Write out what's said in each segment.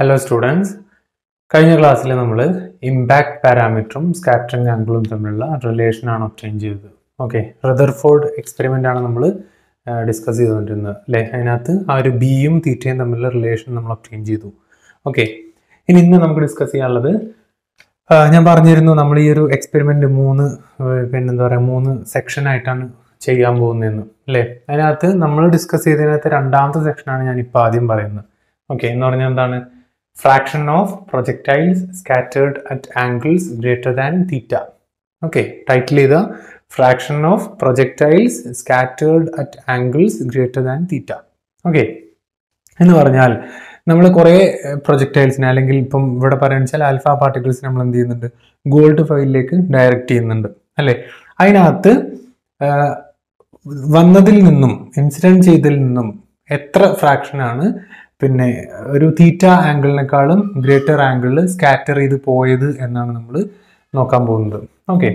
Hello students. കഴിഞ്ഞ ക്ലാസ്സിൽ നമ്മൾ ഇമ്പാക്ട് പാരാമീറ്ററും സ്കാറ്ററിംഗ് ആംഗിളും തമ്മിലുള്ള റിലേഷൻ ആണ് ഒബ്റ്റെയിൻ ചെയ്തത്. ഓക്കെ, റദർഫോർഡ് എക്സ്പെരിമെന്റ് ആണ് നമ്മൾ ഡിസ്കസ് ചെയ്തുകൊണ്ടിരുന്നത് അല്ലേ. അതിനകത്ത് ആ ഒരു ബിയും തീറ്റയും തമ്മിലുള്ള റിലേഷൻ നമ്മൾ ഒബ്റ്റെയിൻ ചെയ്തു. ഓക്കെ, ഇന്ന് നമുക്ക് ഡിസ്കസ് ചെയ്യാനുള്ളത് ഞാൻ പറഞ്ഞിരുന്നു നമ്മൾ ഈ ഒരു എക്സ്പെരിമെന്റ് മൂന്ന് സെക്ഷൻ ആയിട്ടാണ് ചെയ്യാൻ പോകുന്നതെന്ന് അല്ലേ. അതിനകത്ത് നമ്മൾ ഡിസ്കസ് ചെയ്തതിനകത്ത് രണ്ടാമത്തെ സെക്ഷനാണ് ഞാൻ ഇപ്പോൾ ആദ്യം പറയുന്നത്. ഓക്കെ, എന്ന് പറഞ്ഞാൽ എന്താണ്? Fraction of projectiles scattered at angles greater than theta. Okay, title is the fraction of projectiles scattered at angles greater than theta. Okay, എന്ന് പറഞ്ഞാൽ നമ്മൾ കുറേ പ്രൊജക്ടൈൽസിനെ അല്ലെങ്കിൽ ഇപ്പം ഇവിടെ പറയുക വെച്ചാൽ ആൽഫ പാർട്ടിക്കിൾസ് നമ്മൾ എന്ത് ചെയ്യുന്നുണ്ട്, ഗോൾഡ് ഫൈലിലേക്ക് ഡയറക്റ്റ് ചെയ്യുന്നുണ്ട് അല്ലേ. അതിനകത്ത് വന്നതിൽ നിന്നും ഇൻസിഡൻറ്റ് ചെയ്തതിൽ നിന്നും എത്ര ഫ്രാക്ഷനാണ് പിന്നെ ഒരു തീറ്റ ആംഗിളിനേക്കാളും ഗ്രേറ്റർ ആംഗിളിൽ സ്കാറ്റർ ചെയ്ത് പോയത് എന്നാണ് നമ്മൾ നോക്കാൻ പോകുന്നത്. ഓക്കെ,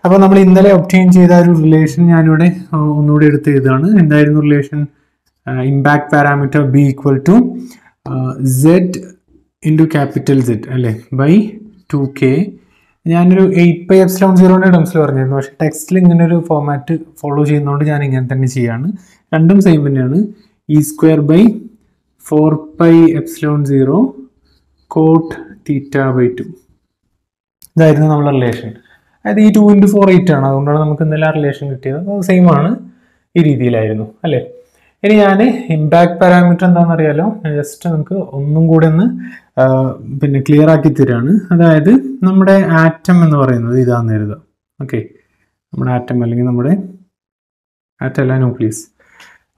അപ്പോൾ നമ്മൾ ഇന്നലെ ഒബ്റ്റെയിൻ ചെയ്ത ഒരു റിലേഷൻ ഞാനിവിടെ ഒന്നുകൂടി എടുത്ത് ചെയ്തതാണ്. എന്തായിരുന്നു relation? Impact parameter B equal to Z into capital Z അല്ലേ ബൈ 2k. ഞാനൊരു 8πε0 ടേംസിൽ പറഞ്ഞിരുന്നു, പക്ഷേ ടെക്സ്റ്റിൽ ഇങ്ങനെ ഒരു ഫോമാറ്റ് ഫോളോ ചെയ്യുന്നതുകൊണ്ട് ഞാൻ ഇങ്ങനെ തന്നെ ചെയ്യാണ്. രണ്ടും സെയിം തന്നെയാണ്. E² 4πε0 കോട്ട് തീറ്റ ബൈ 2 ഇതായിരുന്നു നമ്മളെ റിലേഷൻ. അതായത് ഈ 2 × 4 8 ആണ്, അതുകൊണ്ടാണ് നമുക്ക് ഇന്നലെ ആ റിലേഷൻ കിട്ടിയത്. അപ്പോൾ സെയിം ആണ്, ഈ രീതിയിലായിരുന്നു അല്ലേ. ഇനി ഞാൻ ഇമ്പാക്ട് പാരാമീറ്റർ എന്താണെന്ന് അറിയാലോ, ഞാൻ ജസ്റ്റ് നമുക്ക് ഒന്നും കൂടെ ഒന്ന് പിന്നെ ക്ലിയർ ആക്കി തരാണ്. അതായത് നമ്മുടെ ആറ്റം എന്ന് പറയുന്നത് ഇതാണെന്ന് എഴുതുക. ഓക്കെ, നമ്മുടെ ആറ്റം അല്ലെങ്കിൽ നമ്മുടെ ആറ്റം അല്ല, ന്യൂക്ലിയസ്.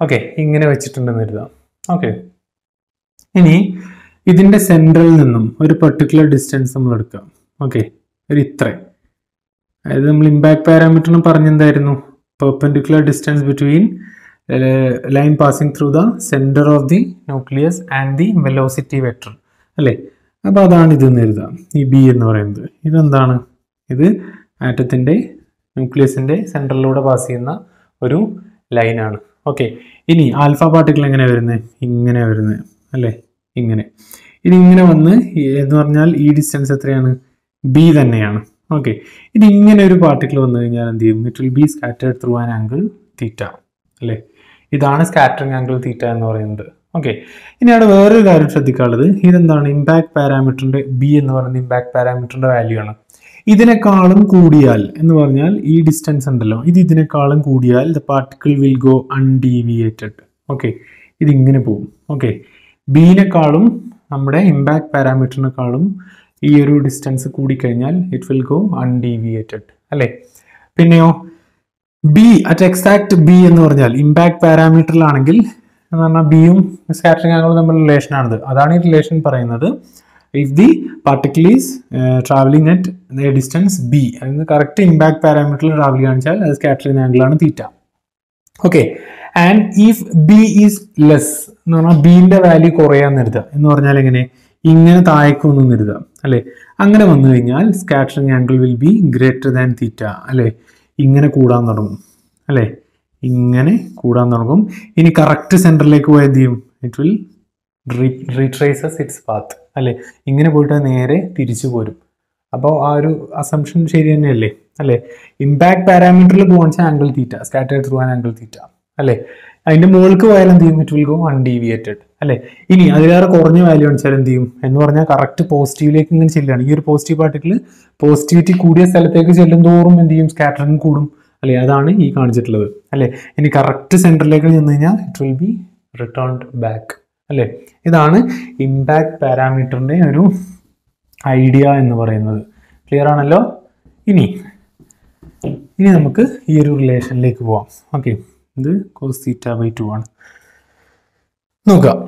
ഓക്കെ, ഇങ്ങനെ വെച്ചിട്ടുണ്ടെന്ന് എഴുതാം. ഓക്കെ, ഇനി ഇതിൻ്റെ സെൻട്രലിൽ നിന്നും ഒരു പെർട്ടിക്കുലർ ഡിസ്റ്റൻസ് നമ്മൾ എടുക്കാം. ഓക്കെ, ഒരു ഇത്ര. അതായത് നമ്മൾ ഇമ്പാക്ട് പാരാമീറ്ററിന് പറഞ്ഞെന്തായിരുന്നു? Perpendicular distance between line passing through the centre of the nucleus and the velocity vector അല്ലേ. അപ്പോൾ അതാണ് ഇതെന്ന് എഴുതാം. ഈ ബി എന്ന് പറയുന്നത് ഇതെന്താണ്? ഇത് ആറ്റത്തിൻ്റെ ന്യൂക്ലിയസിൻ്റെ സെൻറ്ററിലൂടെ പാസ് ചെയ്യുന്ന ഒരു ലൈനാണ്. ഓക്കെ, ഇനി ആൽഫ പാർട്ടിക്കിൾ എങ്ങനെയാണ് വരുന്നത്? ഇങ്ങനെ വരുന്നത് അല്ലേ, ഇങ്ങനെ. ഇനി ഇങ്ങനെ വന്ന് എന്ന് പറഞ്ഞാൽ ഈ ഡിസ്റ്റൻസ് എത്രയാണ്? ബി തന്നെയാണ്. ഓക്കെ, ഇനി ഇങ്ങനെ ഒരു പാർട്ടിക്കിൾ വന്നു കഴിഞ്ഞാൽ എന്ത് ചെയ്യും? It will be scattered through an angle തീറ്റ അല്ലേ. ഇതാണ് സ്കാറ്ററിംഗ് ആംഗിൾ തീറ്റ എന്ന് പറയുന്നത്. ഓക്കെ, ഇനി അവിടെ വേറൊരു കാര്യം ശ്രദ്ധിക്കാനുള്ളത്, ഇതെന്താണ്? ഇമ്പാക്ട് പാരാമീറ്ററിൻ്റെ ബി എന്ന് പറയുന്നത് ഇമ്പാക്ട് പാരാമീറ്ററിൻ്റെ വാല്യൂ ആണ്. ഇതിനേക്കാളും കൂടിയാൽ എന്ന് പറഞ്ഞാൽ ഈ ഡിസ്റ്റൻസ് ഉണ്ടല്ലോ, ഇതിനേക്കാളും കൂടിയാൽ the particle will go undeviated. Okay, ഇതിങ്ങനെ പോകും. ഓക്കെ, ബിനേക്കാളും നമ്മുടെ ഇമ്പാക്ട് പാരാമീറ്ററിനേക്കാളും ഈ ഒരു ഡിസ്റ്റൻസ് കൂടിക്കഴിഞ്ഞാൽ ഇറ്റ് വിൽ ഗോ അൺഡീവിയേറ്റഡ് അല്ലേ. പിന്നെയോ ബി അറ്റ് എക്സാക്ട് ബി എന്ന് പറഞ്ഞാൽ ഇമ്പാക്ട് പാരാമീറ്ററിലാണെങ്കിൽ എന്ന് പറഞ്ഞാൽ ബിയും സ്കാറ്ററിംഗ് ആംഗിളും തമ്മിലുള്ള റിലേഷനാണിത്. അതാണ് ഈ റിലേഷൻ പറയുന്നത്. If the particle is traveling at a distance b, അതിന് കറക്റ്റ് ഇമ്പാക്ട് പാരാമീറ്ററിൽ ട്രാവൽ ചെയ്യാന്ന് അത് സ്കാറ്ററിംഗ് ആംഗിൾ ആണ് theta. Okay, and if B is less എന്ന് പറഞ്ഞാൽ ബിന്റെ വാല്യൂ കുറയാന്ന് എഴുതുക. എന്ന് പറഞ്ഞാൽ എങ്ങനെ? ഇങ്ങനെ താഴേക്ക് വന്നു എഴുതുക അല്ലേ. അങ്ങനെ വന്നു കഴിഞ്ഞാൽ scattering angle will be greater than theta അല്ലേ. ഇങ്ങനെ കൂടാൻ തുടങ്ങും അല്ലേ, ഇങ്ങനെ കൂടാൻ തുടങ്ങും. ഇനി കറക്റ്റ് സെന്ററിലേക്ക് പോയാൽ എന്ത് ചെയ്യും? ഇറ്റ് വിൽ റീട്രേസസ് ഇറ്റ്സ് പാത്ത് അല്ലേ. ഇങ്ങനെ പോയിട്ട് നേരെ തിരിച്ചു പോരും. അപ്പോൾ ആ ഒരു അസംഷൻ ശരി തന്നെയല്ലേ അല്ലേ. ഇമ്പാക്ട് പാരാമീറ്ററിൽ പോകാൻ angle theta, scattered through an angle തീറ്റ അല്ലേ. അതിന്റെ മുകൾക്ക് പോയാൽ എന്ത് ചെയ്യും? ഇറ്റ് വിൽ ഗോ അൺഡീവിയേറ്റഡ് അല്ലേ. ഇനി അതിലേറെ കുറഞ്ഞ വാല്യൂ കാണിച്ചാൽ എന്ത് ചെയ്യും എന്ന് പറഞ്ഞാൽ കറക്റ്റ് പോസിറ്റീവിലേക്ക് ഇങ്ങനെ ചെല്ലുകയാണ്. ഈ ഒരു പോസിറ്റീവ് പാർട്ടിക്കിൾ പോസിറ്റിവിറ്റി കൂടിയ സ്ഥലത്തേക്ക് ചെല്ലും തോറും എന്ത് ചെയ്യും? സ്കാറ്ററിംഗ് കൂടും അല്ലേ. അതാണ് ഈ കാണിച്ചിട്ടുള്ളത് അല്ലേ. ഇനി കറക്റ്റ് സെന്ററിലേക്ക് ചെന്ന് കഴിഞ്ഞാൽ it will be returned back അല്ലേ. ഇതാണ് ഇമ്പാക്ട് പാരാമീറ്ററിന്റെ ഒരു ഐഡിയ എന്ന് പറയുന്നത്. ക്ലിയർ ആണല്ലോ. ഇനി നമുക്ക് ഈ ഒരു റിലേഷനിലേക്ക് പോവാം. ഓക്കെ, ഇത് cos θ by 2 ആണ്. നോക്കാം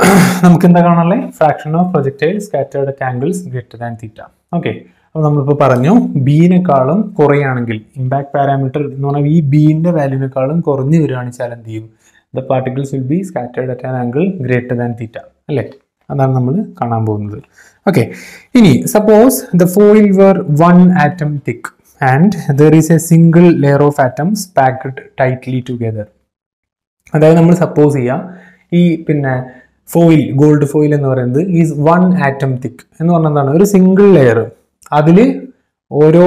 നമുക്ക് എന്താ കാണാനുള്ളത്? Fraction of projectile scattered at angles greater than theta. Okay, അപ്പോൾ നമ്മളിപ്പോൾ പറഞ്ഞു ബിനേക്കാളും കുറയാണെങ്കിൽ ഇമ്പാക്ട് പാരാമീറ്റർ എന്ന് പറഞ്ഞാൽ ഈ ബിന്റെ വാല്യൂവിനേക്കാളും കുറഞ്ഞു വരികയാണെന്ന് വെച്ചാൽ എന്ത് ചെയ്യും? The particles will be scattered at an angle greater than theta അല്ലേ. അതാണ് നമ്മൾ കാണാൻ പോകുന്നത്. ഓക്കെ, ഇനി suppose the foil were 1 atom thick and there is a single layer of atoms packed tightly together. അതായത് നമ്മൾ സപ്പോസ് ചെയ്യുക ഈ പിന്നെ ഫോയിൽ, ഗോൾഡ് ഫോയിൽ എന്ന് പറയുന്നത് ഈസ് 1 ആറ്റം തിക്ക് എന്ന് പറഞ്ഞാൽ എന്താണ്, ഒരു സിംഗിൾ ലെയർ, അതിൽ ഓരോ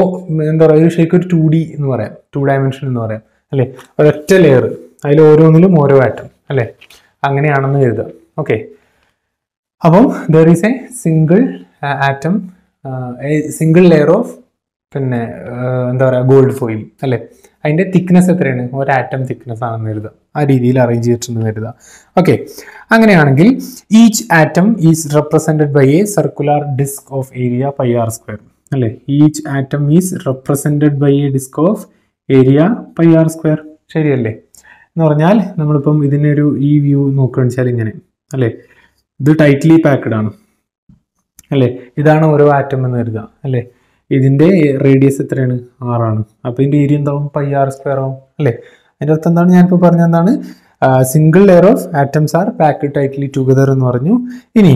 എന്താ പറയുക, ഒരു ശരിക്കും ഒരു 2D എന്ന് പറയാം, 2 ഡയമെൻഷൻ എന്ന് പറയാം അല്ലെ, ഒരൊറ്റ ലെയർ, അതിൽ ഓരോന്നിലും ഓരോ ആറ്റം അല്ലെ, അങ്ങനെയാണെന്ന് കരുതാം. ഓക്കെ, അപ്പം there is A single atom, single layer of പിന്നെ എന്താ പറയുക ഗോൾഡ് ഫോയിൽ അല്ലെ, അതിന്റെ തിക്നെസ് എത്രയാണ്, ഒരു ആറ്റം തിക്നെസ് ആണെന്ന് കരുതാം, ആ രീതിയിൽ അറേഞ്ച് ചെയ്തിട്ടുണ്ടെന്ന് കരുതാം. ഓക്കെ, അങ്ങനെയാണെങ്കിൽ each atom is represented by a circular disc of area pi R square അല്ലെ, each atom is represented by a disc of area pi R square. ശരിയല്ലേ? എന്ന് പറഞ്ഞാൽ നമ്മളിപ്പം ഇതിനൊരു ഈ വ്യൂ നോക്കുകയാണെന്ന് വെച്ചാൽ ഇങ്ങനെ അല്ലെ, ഇത് ടൈറ്റ്ലി പാക്ഡ് ആണ് അല്ലെ, ഇതാണ് ഓരോ ആറ്റം എന്ന് കരുതുക അല്ലെ, ഇതിന്റെ റേഡിയസ് എത്രയാണ്, 6 ആണ്. അപ്പൊ ഇതിന്റെ ഏരിയ എന്താവും, പൈ ആർ സ്ക്വയർ ആവും അല്ലെ. അതിന്റെ അർത്ഥം എന്താണ്, ഞാനിപ്പോൾ പറഞ്ഞ എന്താണ്, single layer of atoms are packed tightly together എന്ന് പറഞ്ഞു. ഇനി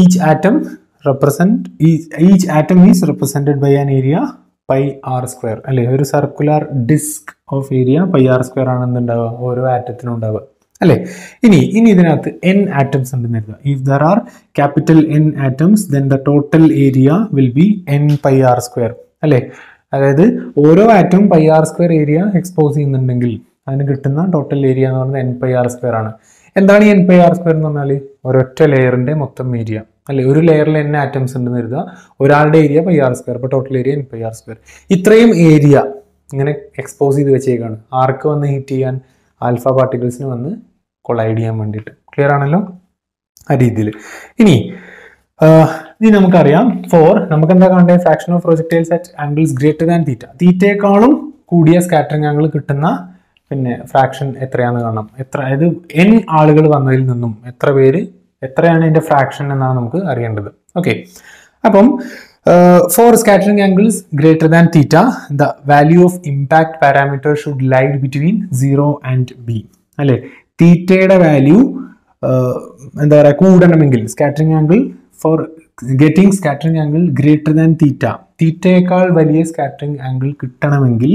each atom is represented by an area pi R square അല്ലെ, ഒരു circular disc of area pi R square ആണെന്നുണ്ടാവുക ഓരോ ആറ്റത്തിനും ഉണ്ടാവുക അല്ലെ. ഇനി ഇതിനകത്ത് n ആറ്റംസ് ഉണ്ടെന്ന് കരുതുക. If there are capital N atoms then the total area will be n pi R square അല്ലെ. അതായത് ഓരോ atom pi R square area expose ചെയ്യുന്നുണ്ടെങ്കിൽ അതിന് കിട്ടുന്ന ടോട്ടൽ ഏരിയ എന്ന് പറയുന്നത് n പൈ ആർ സ്ക്വയർ ആണ്. എന്താണ് ഈ n പൈ ആർ സ്ക്വയർ എന്ന് പറഞ്ഞാൽ, ഒരൊറ്റ ലെയറിന്റെ മൊത്തം ഏരിയ അല്ലെ. ഒരു ലെയറിൽ n ആറ്റംസ് ഉണ്ടെന്ന് കരുതുക, ഒരാളുടെ ഏരിയ പൈ ആർ സ്ക്വയർ, അപ്പോൾ total area n pi R square. ഇത്രയും ഏരിയ ഇങ്ങനെ എക്സ്പോസ് ചെയ്ത് വെച്ചേക്കാണ്, ആർക്ക് വന്ന് ഹീറ്റ് ചെയ്യാൻ, ആൽഫ പാർട്ടിക്കിൾസിന് വന്ന് കൊളൈഡ് ചെയ്യാൻ വേണ്ടിയിട്ട്. ക്ലിയർ ആണല്ലോ ആ രീതിയിൽ. ഇനി നമുക്കറിയാം നമുക്ക് എന്താ കാണേണ്ടത്, fraction of projectiles at angles greater than theta, തീറ്റയെക്കാളും കൂടിയ സ്കാറ്ററിംഗ് ആംഗിൾ കിട്ടുന്ന പിന്നെ ഫ്രാക്ഷൻ എത്രയാണെന്ന് കാണണം. അതായത് n ആളുകൾ വന്നതിൽ നിന്നും എത്രയാണ് ഇതിന്റെ ഫ്രാക്ഷൻ എന്നാണ് നമുക്ക് അറിയേണ്ടത്. ഓക്കെ, അപ്പം for scattering angles greater than theta, the value of impact parameter should lie between 0 and b അല്ലെ. തീറ്റയുടെ വാല്യൂ എന്താ പറയുക കൂടണമെങ്കിൽ, scattering angle for getting scattering angle greater than തീറ്റയേക്കാൾ വലിയ സ്കാറ്ററിംഗ് ആംഗിൾ കിട്ടണമെങ്കിൽ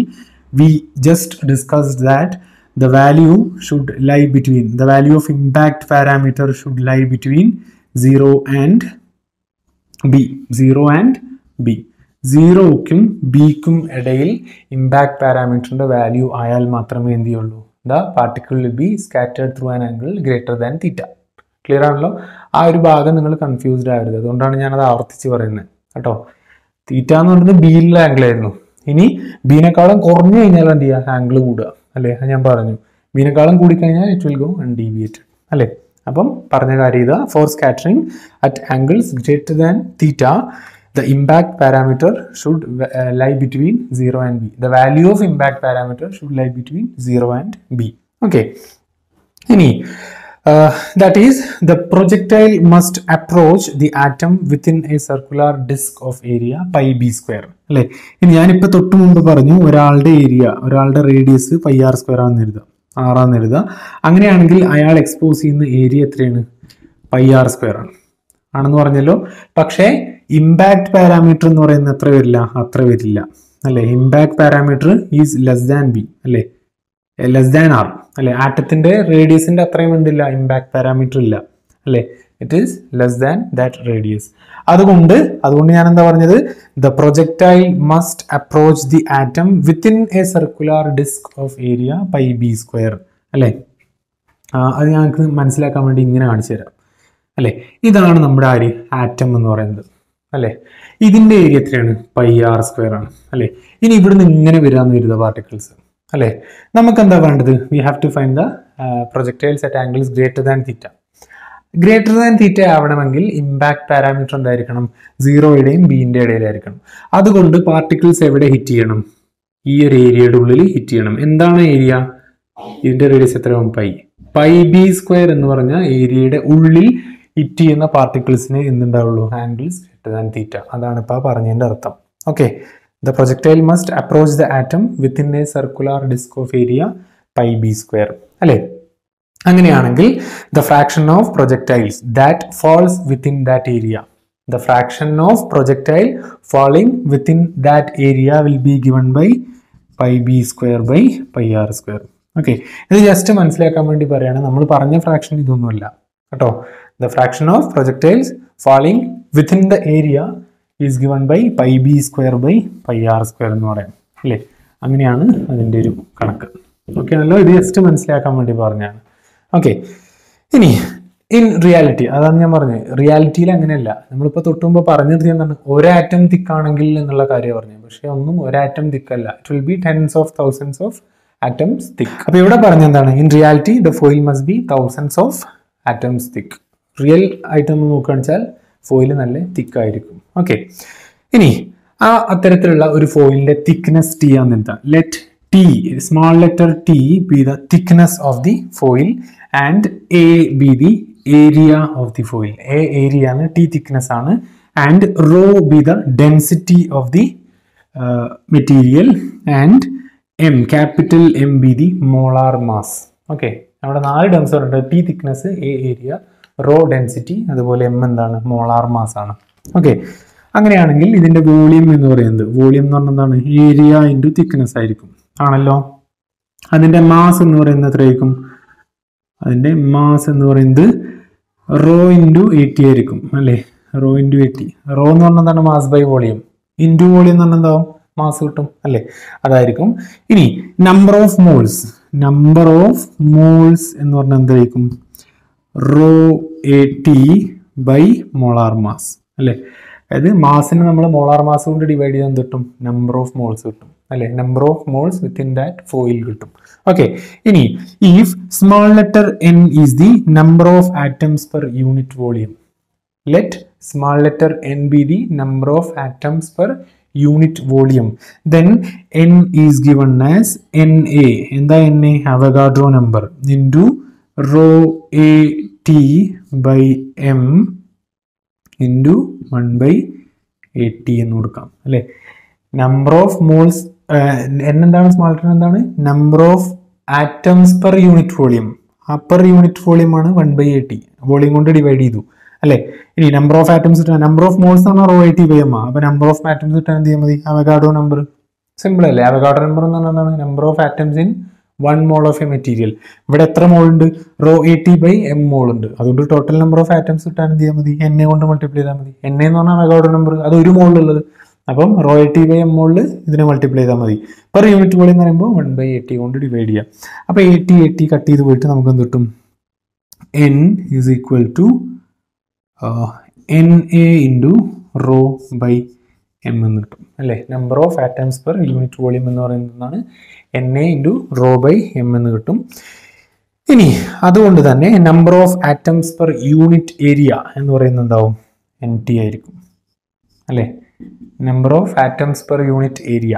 we just discussed that the value should lie between, the value of impact parameter should lie between 0 and b. 0ക്കും bക്കും ഇടയിൽ impact പാരാമീറ്ററിന്റെ value ആയാൽ മാത്രമേ എന്ത് ചെയ്യുള്ളൂ, the particle will be scattered through an angle greater than theta. Clear ആണല്ലോ? ആ ഒരു ഭാഗം നിങ്ങൾ കൺഫ്യൂസ്ഡ് ആവരുത്, അതുകൊണ്ടാണ് ഞാനത് ആവർത്തിച്ച് പറയുന്നത് കേട്ടോ. തീറ്റ എന്ന് പറയുന്നത് ബിയിലുള്ള ആംഗിൾ ആയിരുന്നു. ഇനി ബീനേക്കാളും കുറഞ്ഞു കഴിഞ്ഞാൽ എന്ത് ചെയ്യുക, ആംഗിൾ കൂടുക അല്ലേ, ഞാൻ പറഞ്ഞു. ബീനേക്കാളും കൂടിക്കഴിഞ്ഞാൽ ഇറ്റ് വിൽ ഗോ അൺഡീവിയേറ്റഡ് അല്ലേ. അപ്പം പറഞ്ഞ കാര്യം ഇതാ, for scattering at angles greater than theta the impact parameter should lie between 0 and b. The value of impact parameter should lie between 0 and b. Okay. That is, the projectile must approach the atom within a circular disk of area pi b square. അല്ലേ, ഇനി ഞാനിപ്പോൾ തൊട്ട് മുമ്പ് പറഞ്ഞു ഒരാളുടെ area, ഒരാളുടെ radius pi R square ആണെന്ന് എഴുതാം, 6 എഴുതാം. അങ്ങനെയാണെങ്കിൽ അയാൾ എക്സ്പോസ് ചെയ്യുന്ന ഏരിയ എത്രയാണ്, പൈ ആർ സ്ക്വയർ ആണെന്ന് പറഞ്ഞല്ലോ. പക്ഷേ ഇമ്പാക്ട് പാരാമീറ്റർ എന്ന് പറയുന്നത് അത്ര വരില്ല അല്ലെ. Impact parameter is less than B അല്ലെ, ലെസ് ദാൻ ആർ അല്ലെ. ആറ്റത്തിന്റെ റേഡിയസിന്റെ അത്രയും എന്തില്ല, ഇമ്പാക്ട് പാരാമീറ്റർ ഇല്ല അല്ലെ. It is less than that radius. അതുകൊണ്ട് ഞാൻ എന്താ പറഞ്ഞത്, the projectile must approach the atom within a circular disc of area pi B square അല്ലെ. അത് ഞങ്ങൾക്ക് മനസ്സിലാക്കാൻ വേണ്ടി ഇങ്ങനെ കാണിച്ചു തരാം അല്ലെ. ഇതാണ് നമ്മുടെ ആറ്റം എന്ന് പറയുന്നത് അല്ലെ. ഇതിന്റെ ഏരിയ എത്രയാണ്, പൈ ആർ സ്ക്വയർ ആണ് അല്ലെ. ഇനി ഇവിടുന്ന് ഇങ്ങനെ വരാമെന്ന് വരുന്ന പാർട്ടിക്കിൾസ് അല്ലെ. നമുക്ക് എന്താ വേണ്ടത്, we have to find the projectiles at angles greater than theta. Greater than theta ആവണമെങ്കിൽ ഇമ്പാക്ട് പാരാമീറ്റർ എന്തായിരിക്കണം, 0യുടെയും ബിന്റെ ഇടയിലായിരിക്കണം. അതുകൊണ്ട് പാർട്ടിക്കിൾസ് എവിടെ ഹിറ്റ് ചെയ്യണം, ഈ ഒരു ഏരിയയുടെ ഉള്ളിൽ ഹിറ്റ് ചെയ്യണം. എന്താണ് ഏരിയ, ഇതിന്റെ റേഡിയസ് എത്രയാവും, പൈ ബി സ്ക്വയർ എന്ന് പറഞ്ഞ ഏരിയയുടെ ഉള്ളിൽ ഹിറ്റ് ചെയ്യുന്ന പാർട്ടിക്കിൾസിന് എന്തുണ്ടാവുള്ളൂ, ആംഗിൾസ് ഗ്രേറ്റർ ദാൻ തീറ്റ. അതാണ് ഇപ്പൊ പറഞ്ഞതിന്റെ അർത്ഥം. Okay, the projectile must approach the atom within a circular disc of area pi B square അല്ലെ. അങ്ങനെയാണെങ്കിൽ the fraction of projectiles that falls within that area, the fraction of projectile falling within that area will be given by pi B square by pi R square. Okay, ഇത് just മനസ്സിലാക്കാൻ വേണ്ടി പറയാണ്. നമ്മൾ പറഞ്ഞ fraction ഇതൊന്നുമല്ല കേട്ടോ. the fraction of projectiles falling within the area is given by pi b square by pi r square എന്ന് പറയാം അല്ലേ. അങ്ങനെയാണ് അതിൻ്റെ ഒരു കണക്ക്. ഓക്കെ ആണല്ലോ, ഇത് ജസ്റ്റ് മനസ്സിലാക്കാൻ വേണ്ടി പറഞ്ഞാണ്. ഓക്കെ, ഇനി ഇൻ റിയാലിറ്റി, അതാണ് ഞാൻ പറഞ്ഞത്, റിയാലിറ്റിയിൽ അങ്ങനെയല്ല. നമ്മളിപ്പോൾ തൊട്ട് മുമ്പ് പറഞ്ഞത് എന്താണ്, ഒരാറ്റം തിക്കാണെങ്കിൽ എന്നുള്ള കാര്യം പറഞ്ഞു. പക്ഷെ ഒന്നും ഒരാറ്റം തിക്കല്ല, it will be tens of thousands of atoms thick. അപ്പൊ ഇവിടെ പറഞ്ഞ എന്താണ്, in reality the foil must be thousands of atoms thick. Real ആയിട്ട് നമ്മൾ നോക്കുകയാണെന്ന് വെച്ചാൽ ഫോയിൽ നല്ല തിക്കായിരിക്കും. ഓക്കെ, ഇനി അത്തരത്തിലുള്ള ഒരു ഫോയിലിന്റെ തിക്നെസ് ടി ആണെന്ന് എന്താ, let T, small letter T be the thickness of the foil and A be the area of the foil. A area ആണ്, ടി തിക്നെസ് ആണ്, and rho be the density of the material and M, capital M be the molar mass. Okay, നമ്മുടെ 4 terms ഉണ്ട്, T thickness, A area, rho density, അതുപോലെ M എന്താണ്, molar mass ആണ്. Okay, അങ്ങനെയാണെങ്കിൽ ഇതിന്റെ volume എന്ന് പറയുന്നത്, വോളിയം എന്ന് പറഞ്ഞാൽ എന്താണ്, ഏരിയ ഇൻറ്റു തിക്നെസ് ആയിരിക്കും ആണല്ലോ. അതിന്റെ മാസ് എന്ന് പറയുന്നത് എത്രയായിരിക്കും, അതിന്റെ മാസ് എന്ന് പറയുന്നത് റോ ഇൻറ്റു 80 ആയിരിക്കും അല്ലേ. റോ ഇൻറ്റു 80, റോ എന്ന് പറഞ്ഞാൽ എന്താണ്, mass by volume, into volume എന്ന് പറഞ്ഞാൽ എന്താവും, മാസ് കിട്ടും അല്ലേ, അതായിരിക്കും. ഇനി number of moles, number of moles എന്ന് പറഞ്ഞാൽ എന്തായിരിക്കും, rho A T by molar mass അല്ലേ. അതായത് മാസിനെ നമ്മൾ മോളാർ മാസ് കൊണ്ട് ഡിവൈഡ് ചെയ്യാൻ കിട്ടും, നമ്പർ ഓഫ് മോൾസ് കിട്ടും അല്ലെ, number of moles within that foil കിട്ടും. ഓക്കെ, ഇനി if small letter N is the number of atoms per unit volume, let small letter N be the number of atoms per unit volume, then n is given as Na, എന്താ Na, Avogadro number, into rho a t by m into 1 by 80 എന്ന് കൊടുക്കാം അല്ലെ. Number of moles n എന്താണ്, small letter എന്താണ്, number of atoms per unit volume, ആ per unit volume ആണ് 1 by 80, volume കൊണ്ട് divide ചെയ്തു അല്ലെ. ഇനി number of atoms, number of moles ആണ് റോ 80 by m, അപ്പൊ നമ്പർ ഓഫ് ആറ്റംസ് കിട്ടാൻ എന്ത് ചെയ്യാൻ മതി, അവഗാഡ്രോ നമ്പർ. സിമ്പിൾ അല്ലേ, അവഗാഡ്രോ നമ്പർ എന്ന് പറഞ്ഞാൽ എന്താണ്, number of atoms in 1 mole of A material. ഇവിടെ എത്ര മോൾ ഉണ്ട്, റോ 80 by m മോൾ ഉണ്ട്, അതുകൊണ്ട് ടോട്ടൽ നമ്പർ ഓഫ് ആറ്റംസ് കിട്ടാൻ എന്ത് ചെയ്യാൻ മതി, എന്നെ കൊണ്ട് മൾട്ടിപ്ലൈ ചെയ്താൽ മതി. എന്നെ എന്ന് പറഞ്ഞാൽ അവഗാഡ്രോ നമ്പർ, അത് ഒരു മോളിലുള്ളത്, അപ്പം റോ 80 by m മോളിൽ ഇതിനെ മൾട്ടിപ്ലൈ ചെയ്താൽ മതി. പെർ യൂണിറ്റ് വോളിയം എന്ന് പറയുമ്പോൾ 1 by 80 കൊണ്ട് ഡിവൈഡ് ചെയ്യാം. അപ്പൊ 80 കട്ട് ചെയ്ത് പോയിട്ട് നമുക്ക് എന്ത് കിട്ടും, n is equal to Na into rho by m എന്ന് കിട്ടും അല്ലേ. Number of atoms per unit volume എന്ന് പറയുന്നതാണ് Na into rho by m എന്ന് കിട്ടും. ഇനി അതുകൊണ്ട് തന്നെ number of atoms per unit area എന്ന് പറയുന്നത് എന്താവും, NT ആയിരിക്കും അല്ലേ. Number of atoms per unit area,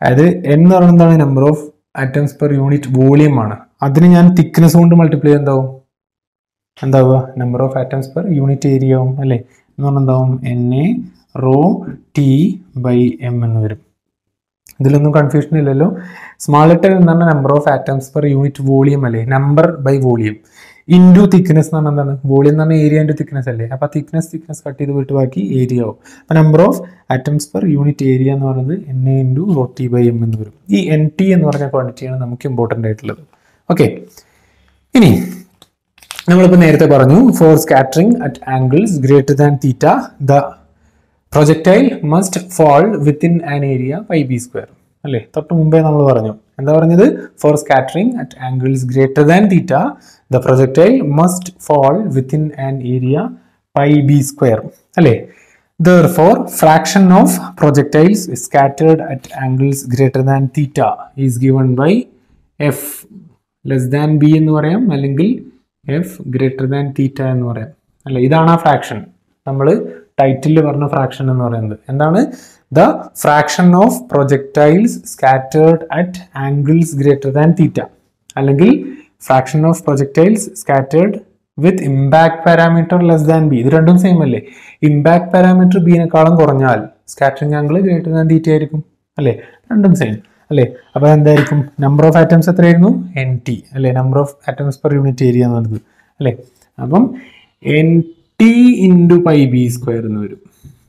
അതായത് n എന്ന് പറയുന്നത് എന്താണ്, number of atoms per unit volume ആണ്, അതിന് ഞാൻ തിക്നെസ് കൊണ്ട് മൾട്ടിപ്ലൈ എന്താവുക, number of atoms per unit area ആവും അല്ലേ. എന്ന് പറഞ്ഞാൽ എന്താവും, Na rho T by M എന്ന് വരും. ഇതിലൊന്നും കൺഫ്യൂഷൻ ഇല്ലല്ലോ. സ്മോൾ ലെറ്റർ എന്താണ്, number of atoms per unit volume അല്ലേ, number by volume, into thickness എന്ന് പറഞ്ഞാൽ എന്താണ്, വോളിയം എന്ന് പറഞ്ഞാൽ ഏരിയ ഇൻറ്റു തിക്നെസ് അല്ലേ. അപ്പൊ തിക്നെസ് കട്ട് ചെയ്ത് വിട്ട് ബാക്കി ഏരിയ ആവും. അപ്പൊ number of atoms per unit area എന്ന് പറയുന്നത് Na into rho T by M എന്ന് വരും. ഈ NT എന്ന് പറഞ്ഞ ക്വാണ്ടിറ്റിയാണ് നമുക്ക് ഇമ്പോർട്ടൻ്റ് ആയിട്ടുള്ളത്. ഓക്കെ, ഇനി നമ്മളിപ്പോൾ നേരത്തെ പറഞ്ഞു, for scattering at angles greater than theta the projectile must fall within an area pi B square അല്ലേ. തൊട്ട് മുമ്പേ നമ്മൾ പറഞ്ഞു, എന്താ പറഞ്ഞത്, for scattering at angles greater than theta the projectile must fall within an area pi B square അല്ലേ. Therefore, fraction of projectiles scattered at angles greater than theta is given by f less than b എന്ന് പറയാം, അല്ലെങ്കിൽ f greater than theta എന്ന് പറയാം അല്ലെ. ഇതാണ് ആ fraction, നമ്മൾ ടൈറ്റിൽ പറഞ്ഞ ഫ്രാക്ഷൻ എന്ന് പറയുന്നത്. എന്താണ്, the fraction of projectiles scattered at angles greater than theta, അല്ലെങ്കിൽ fraction of projectiles scattered with impact parameter less than b. ഇത് രണ്ടും സെയിം അല്ലേ. ഇമ്പാക്ട് പാരാമീറ്റർ ബിനെക്കാളും കുറഞ്ഞാൽ scattering angle greater than theta ആയിരിക്കും അല്ലേ. രണ്ടും സെയിം അല്ലേ. അപ്പൊ എന്തായിരിക്കും, നമ്പർ ഓഫ് ആറ്റംസ് എത്രയായിരുന്നു, NT അല്ലേ, number of atoms per unit area എന്ന് പറയുന്നത് അല്ലേ. അപ്പം NT into pi B square എന്ന് വരും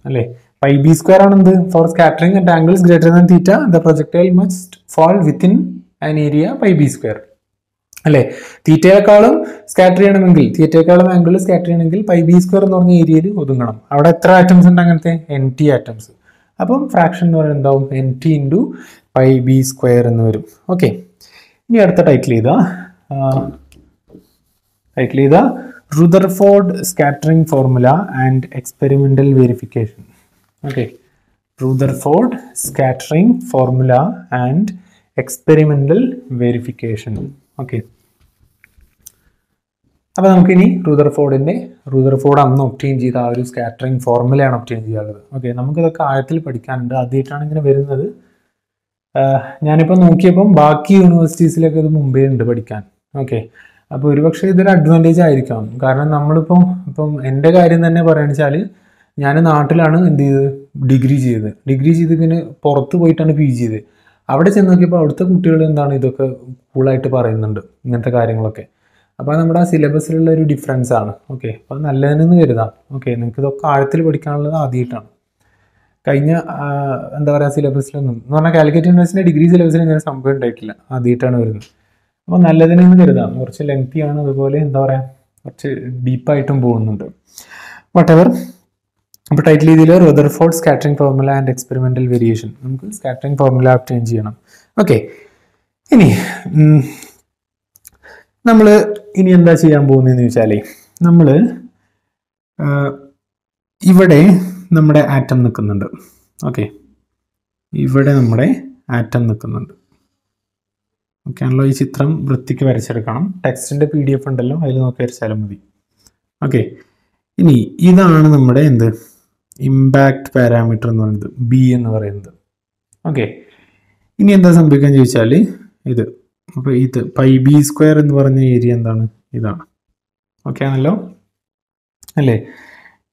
അല്ലേ. പൈ ബി സ്ക്വയർ ആണ് എന്ത്, for scattering at angles greater than theta the projectile must fall within an area pi B square. അല്ലേ? തീറ്റയെക്കാളും സ്കാറ്റർ ചെയ്യണമെങ്കിൽ, തീറ്റയെക്കാളും ആംഗിൾ സ്കാറ്റർ ചെയ്യണമെങ്കിൽ പൈ ബി സ്ക്വയർ എന്ന് പറഞ്ഞ ഏരിയയിൽ ഒതുങ്ങണം. അവിടെ എത്ര ആറ്റംസ് ഉണ്ട്? അങ്ങനത്തെ NT ആറ്റംസ്. അപ്പം ഫ്രാക്ഷൻ എന്ന് പറയുന്നത് എന്താവും? NT into pi B square എന്ന് വരും. ഓക്കെ, ഇനി അടുത്ത ടൈറ്റിൽ ചെയ്താ Rutherford scattering formula and experimental verification. Okay, Rutherford scattering formula and experimental verification. Okay, അപ്പോൾ നമുക്കിനി റുദർഫോർഡ് അന്ന് ഒബ്റ്റെയിൻ ചെയ്ത ആ ഒരു സ്കാറ്ററിംഗ് ഫോർമുലയാണ് ഒബ്റ്റെയിൻ ചെയ്യാനുള്ളത്. ഓക്കെ, നമുക്കിതൊക്കെ ആഴത്തിൽ പഠിക്കാനുണ്ട്. ആദ്യമായിട്ടാണ് ഇങ്ങനെ വരുന്നത്. ഞാനിപ്പോൾ നോക്കിയപ്പം ബാക്കി യൂണിവേഴ്സിറ്റീസിലൊക്കെ ഇത് മുമ്പേ ഉണ്ട് പഠിക്കാൻ. ഓക്കെ, അപ്പോൾ ഒരുപക്ഷെ ഇതൊരു അഡ്വാൻറ്റേജ് ആയിരിക്കാം. കാരണം ഇപ്പം എൻ്റെ കാര്യം തന്നെ പറയുകയാണെന്ന് വെച്ചാൽ, ഞാൻ നാട്ടിലാണ് എന്ത് ചെയ്തത്, ഡിഗ്രി ചെയ്ത് പിന്നെ പുറത്ത് പോയിട്ടാണ് PG ചെയ്തത്. അവിടെ ചെന്ന് നോക്കിയപ്പോൾ അവിടുത്തെ കുട്ടികൾ എന്താണ് ഇതൊക്കെ കൂളായിട്ട് പറയുന്നുണ്ട്, ഇങ്ങനത്തെ കാര്യങ്ങളൊക്കെ. അപ്പോൾ നമ്മുടെ ആ സിലബസിലുള്ള ഒരു ഡിഫറൻസ് ആണ്. ഓക്കെ, അപ്പോൾ നല്ലതിനെന്ന് കരുതാം. ഓക്കെ, നിങ്ങൾക്ക് ഇതൊക്കെ ആഴത്തിൽ പഠിക്കാനുള്ളത് ആദ്യമായിട്ടാണ്. കഴിഞ്ഞ എന്താ പറയുക സിലബസിലൊന്നും എന്ന് പറഞ്ഞാൽ കാലിക്കറ്റ് യൂണിവേഴ്സിറ്റിയുടെ ഡിഗ്രി സിലബസിൽ ഇങ്ങനെ സംഭവം ഉണ്ടായിട്ടില്ല, ആദ്യമായിട്ടാണ് വരുന്നത്. അപ്പോൾ നല്ലതിനെന്ന് കരുതാം. കുറച്ച് ലെങ്തിയാണ്, അതുപോലെ എന്താ പറയുക കുറച്ച് ഡീപ്പായിട്ടും പോകുന്നുണ്ട്. വട്ടെവർ. അപ്പോൾ ടൈറ്റിൽ രീതിയിൽ Rutherford scattering formula and experimental variation. നമുക്ക് സ്കാറ്ററിംഗ് ഫോർമുല ഒബ്റ്റെയിൻ ചെയ്യണം. ഓക്കെ, ഇനി നമ്മൾ എന്താ ചെയ്യാൻ പോകുന്നതെന്ന് ചോദിച്ചാൽ, നമ്മൾ ഇവിടെ നമ്മുടെ ആറ്റം നിൽക്കുന്നുണ്ട്. ഓക്കെ, ഇവിടെ നമ്മുടെ ആറ്റം നിൽക്കുന്നുണ്ട്. ഓക്കെ ആണല്ലോ? ഈ ചിത്രം വൃത്തിക്ക് വരച്ചെടുക്കണം. ടെക്സ്റ്റിൻ്റെ PDF ഉണ്ടല്ലോ, അതിൽ നോക്കി വരച്ചാലും മതി. ഓക്കെ, ഇനി ഇതാണ് നമ്മുടെ ഇമ്പാക്റ്റ് പാരാമീറ്റർ എന്ന് പറയുന്നത്, B എന്ന് പറയുന്നത്. ഓക്കെ, ഇനി എന്താ സംഭവിക്കാന്ന് ചോദിച്ചാൽ, അപ്പോൾ പൈ ബി സ്ക്വയർ എന്ന് പറഞ്ഞ ഏരിയ എന്താണ്? ഇതാണ്. ഓക്കെ ആണല്ലോ അല്ലേ?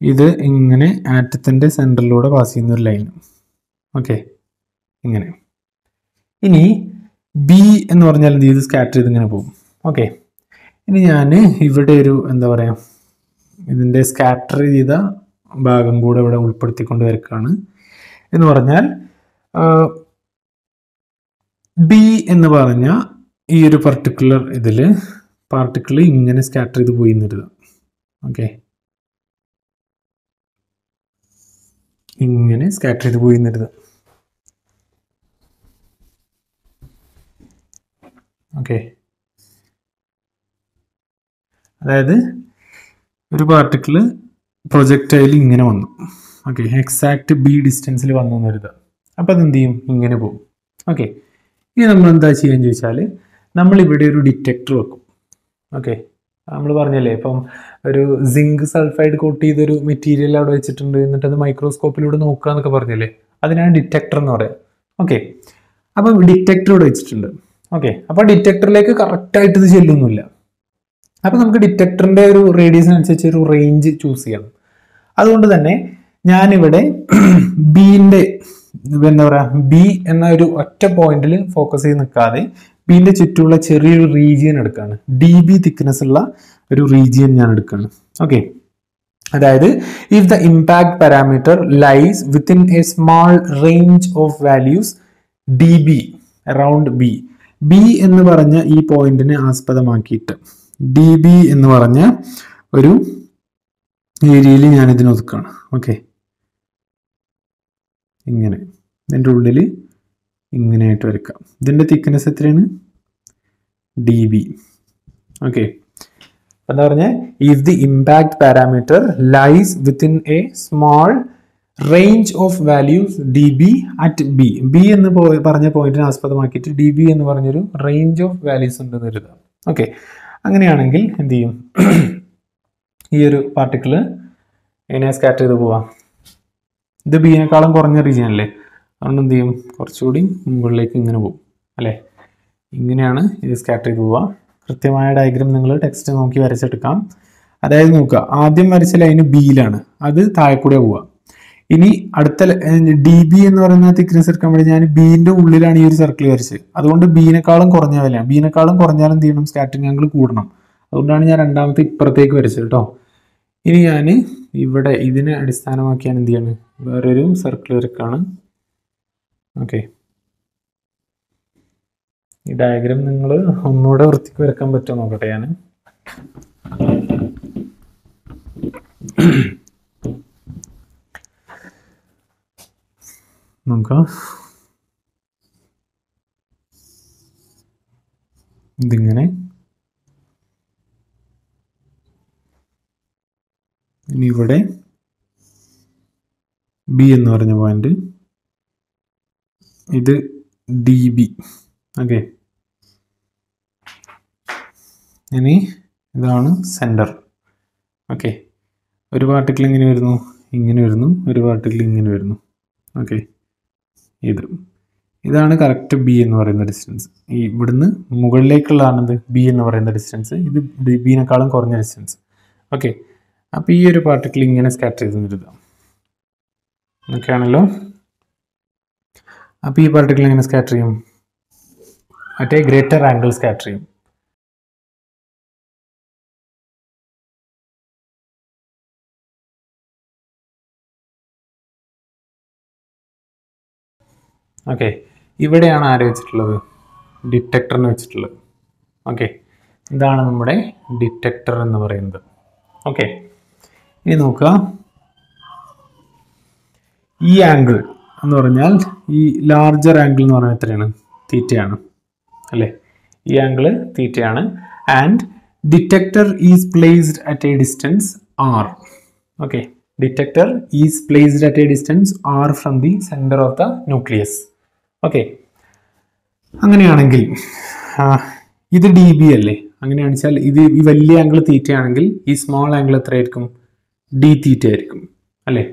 ഇത് ഇങ്ങനെ ആറ്റത്തിൻ്റെ സെൻറ്ററിലൂടെ പാസ് ചെയ്യുന്ന ഒരു ലൈൻ. ഓക്കെ, ഇങ്ങനെ. ഇനി B എന്ന് പറഞ്ഞാൽ ഇത് സ്കാറ്റർ ചെയ്ത് ഇങ്ങനെ പോകും. ഓക്കെ, ഇനി ഞാൻ ഇവിടെ ഒരു എന്താ പറയുക ഇതിൻ്റെ സ്കാറ്റർ ചെയ്ത ഭാഗം കൂടെ ഇവിടെ ഉൾപ്പെടുത്തിക്കൊണ്ട് വരക്കുകയാണ്. എന്ന് പറഞ്ഞാൽ B എന്ന് പറഞ്ഞ ഈ ഒരു പർട്ടിക്കുലർ പാർട്ടിക്കിൾ ഇങ്ങനെ സ്കാറ്റർ ചെയ്ത് പോയി എന്നിരുക. ഓക്കെ, ഇങ്ങനെ സ്കാറ്റർ ചെയ്ത് പോയി എന്നിരുക. ഓക്കെ, അതായത് ഒരു പാർട്ടിക്കിൾ പ്രൊജക്റ്റൈൽ ഇങ്ങനെ വന്നു. ഓക്കെ, എക്സാക്ട് B ഡിസ്റ്റൻസിൽ വന്നു എന്നരുത്. അപ്പോൾ അതെന്ത് ചെയ്യും? ഇങ്ങനെ പോകും. ഓക്കെ, ഇനി നമ്മൾ എന്താ ചെയ്യാന്ന് ചോദിച്ചാൽ, നമ്മളിവിടെ ഒരു ഡിറ്റക്ടർ വെക്കും. ഓക്കെ, നമ്മൾ പറഞ്ഞല്ലേ ഇപ്പം ഒരു സിങ്ക് സൾഫൈഡ് കോട്ട് ചെയ്തൊരു മെറ്റീരിയൽ അവിടെ വെച്ചിട്ടുണ്ട്, എന്നിട്ട് അത് മൈക്രോസ്കോപ്പിലൂടെ നോക്കുക എന്നൊക്കെ പറഞ്ഞല്ലേ, അതിനാണ് ഡിറ്റക്ടർ എന്ന് പറയുക. ഓക്കെ, അപ്പം ഡിറ്റക്ടർ ഇവിടെ വെച്ചിട്ടുണ്ട്. ഓക്കെ, അപ്പോൾ ഡിറ്റക്ടറിലേക്ക് കറക്റ്റായിട്ട് ഇത് ചെല്ലുന്നില്ല. അപ്പോൾ നമുക്ക് ഡിറ്റക്ടറിൻ്റെ ഒരു റേഡിയസിനനുസരിച്ച് ഒരു റേഞ്ച് ചൂസ് ചെയ്യണം. അതുകൊണ്ട് തന്നെ ഞാനിവിടെ ബീൻ്റെ എന്താ പറയുക B എന്ന ഒരു ഒറ്റ പോയിന്റിൽ ഫോക്കസ് ചെയ്ത് നിൽക്കാതെ ബീൻ്റെ ചുറ്റുമുള്ള ചെറിയൊരു റീജിയൻ എടുക്കുകയാണ്. DB തിക്നെസ് ഉള്ള ഒരു റീജിയൻ ഞാൻ എടുക്കുകയാണ്. ഓക്കെ, അതായത് if the impact parameter lies within a small range of values DB around B എന്ന് പറഞ്ഞ ഈ പോയിന്റിനെ ആസ്പദമാക്കിയിട്ട് DB എന്ന് പറഞ്ഞ ഒരു ഏരിയയിൽ ഞാൻ ഇതിനെ ഒതുക്കുകയാണ്. ഓക്കെ, ഇങ്ങനെ ഇതിൻ്റെ ഉള്ളിൽ ഇങ്ങനെയായിട്ട് വരയ്ക്കാം. ഇതിൻ്റെ തിക്നെസ് എത്രയാണ്? DB. ഓക്കെ, എന്താ പറഞ്ഞാൽ if the impact parameter lies within a small range of values DB at B എന്ന് പറഞ്ഞ പോയിന്റിനെ ആസ്പദമാക്കിയിട്ട് DB എന്ന് പറഞ്ഞൊരു റേഞ്ച് ഓഫ് വാല്യൂസ് ഉണ്ടെന്ന് കരുതുക. ഓക്കെ, അങ്ങനെയാണെങ്കിൽ എന്ത് ചെയ്യും? ഈ ഒരു പാർട്ടിക്കിൾ എങ്ങനെ സ്കാറ്റർ ചെയ്ത് പോവാം? ഇത് ബിനേക്കാളും കുറഞ്ഞ റീജിയൻ അല്ലേ, അതുകൊണ്ട് എന്ത് ചെയ്യും? കുറച്ചുകൂടി മുകളിലേക്ക് ഇങ്ങനെ പോകും അല്ലേ? ഇങ്ങനെയാണ് ഇത് സ്കാറ്റർ ചെയ്ത് പോവുക. കൃത്യമായ ഡയഗ്രാം നിങ്ങൾ ടെക്സ്റ്റ് നോക്കി വരച്ചെടുക്കാം. അതായത് നോക്കുക, ആദ്യം വരച്ച ലൈന് ബിയിലാണ്, അത് താഴെ കൂടെ പോവുക. ഇനി അടുത്ത DB എന്ന് പറയുന്ന തിക്നെസ് എടുക്കാൻ വേണ്ടി ഞാൻ ബീൻ്റെ ഉള്ളിലാണ് ഈ ഒരു സർക്കിൾ വരച്ചത്. അതുകൊണ്ട് ബീനേക്കാളും കുറഞ്ഞ വിലയാണ്. ബീനേക്കാളും കുറഞ്ഞാലും എന്ത് ചെയ്യണം? സ്കാറ്ററിംഗ് ആംഗിൾ കൂടണം. അതുകൊണ്ടാണ് ഞാൻ രണ്ടാമത്തെ ഇപ്പുറത്തേക്ക് വരച്ചത് കേട്ടോ. ഇനി ഞാൻ ഇവിടെ ഇതിനെ അടിസ്ഥാനമാക്കിയാണ് എന്ത് ചെയ്യാണ്? വേറൊരു സർക്കിൾ വരക്കാണ്. ഓക്കെ, ഈ ഡയഗ്രാം നിങ്ങൾ ഒന്നുകൂടെ വൃത്തിക്ക് വരക്കാൻ പറ്റുമോ നോക്കട്ടെ ഞാൻ. നോക്കാം. ഇതിങ്ങനെ, ഇനി ഇവിടെ ബി എന്ന് പറഞ്ഞ പോയിന്റ്, ഇത് ഡി ബി. ഓക്കെ, ഇനി ഇതാണ് സെന്റർ. ഓക്കെ, ഒരു പാർട്ടിക്കിൾ ഇങ്ങനെ വരുന്നു, ഇങ്ങനെ വരുന്നു, ഒരു പാർട്ടിക്കിൾ ഇങ്ങനെ വരുന്നു. ഓക്കെ, ഇതാണ് കറക്റ്റ് ബി എന്ന് പറയുന്ന ഡിസ്റ്റൻസ്. ഈ ഇവിടുന്ന് മുകളിലേക്കുള്ളതാണെന്ത് ബി എന്ന് പറയുന്ന ഡിസ്റ്റൻസ്. ഇത് ബിനേക്കാളും കുറഞ്ഞ ഡിസ്റ്റൻസ്. ഓക്കെ, അപ്പോൾ ഈ ഒരു പാർട്ടിക്കിൾ ഇങ്ങനെ സ്കാറ്റർ ചെയ്ത് നിർത്താം. ഓക്കെ ആണല്ലോ. അപ്പോൾ ഈ പാർട്ടിക്കിൾ എങ്ങനെ സ്കാറ്റർ ചെയ്യും? മറ്റേ ഗ്രേറ്റർ ആംഗിൾ സ്കാറ്റർ ചെയ്യും. ഓക്കെ, ഇവിടെയാണ് ആരെ വെച്ചിട്ടുള്ളത്? ഡിറ്റക്ടറിനെ വെച്ചിട്ടുള്ളത്. ഓക്കെ, ഇതാണ് നമ്മുടെ ഡിറ്റക്ടർ എന്ന് പറയുന്നത്. ഓക്കെ, ഇനി നോക്കുക. ഈ ആംഗിൾ എന്ന് പറഞ്ഞാൽ ഈ ലാർജർ ആംഗിൾ എന്ന് പറഞ്ഞാൽ എത്രയാണ്? തീറ്റയാണ് അല്ലേ? ഈ ആംഗിൾ തീറ്റയാണ്. And detector is placed at a distance r. Okay, detector is placed at a distance r from the centre of the nucleus. Okay, അങ്ങനെയാണെങ്കിൽ ഇത് ഡി ബി അല്ലേ? അങ്ങനെയാണെന്ന് വെച്ചാൽ ഇത് ഈ വലിയ ആംഗിൾ തീറ്റയാണെങ്കിൽ ഈ സ്മോൾ ആംഗിൾ എത്രയായിരിക്കും? ഡി തീറ്റ ആയിരിക്കും അല്ലേ?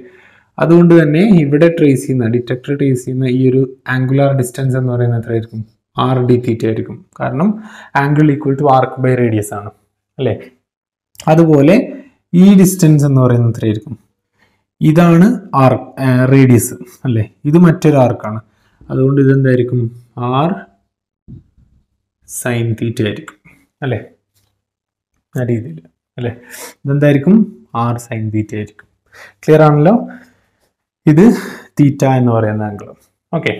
അതുകൊണ്ട് തന്നെ ഇവിടെ ട്രേസ് ചെയ്യുന്ന ഡിറ്റക്ടർ ട്രേസ് ചെയ്യുന്ന ഈ ഒരു ആംഗുലാർ ഡിസ്റ്റൻസ് എന്ന് പറയുന്നത് എത്രയായിരിക്കും? ആർ ഡി തീറ്റ ആയിരിക്കും. കാരണം angle equal to arc by radius ആണ് അല്ലേ? അതുപോലെ ഈ ഡിസ്റ്റൻസ് എന്ന് പറയുന്നത് എത്രയായിരിക്കും? ഇതാണ് റേഡിയസ് അല്ലേ? ഇത് മറ്റൊരു ആർക്കാണ്. അതുകൊണ്ട് ഇതെന്തായിരിക്കും? ആർ സൈൻ തീറ്റ ആയിരിക്കും അല്ലേ? ആ രീതിയിൽ അല്ലേ? ഇതെന്തായിരിക്കും? ആർ സൈൻ തീറ്റ ആയിരിക്കും. ക്ലിയർ ആണല്ലോ? ഇത് തീറ്റ എന്ന് പറയുന്ന ആംഗിൾ. ഓക്കെ,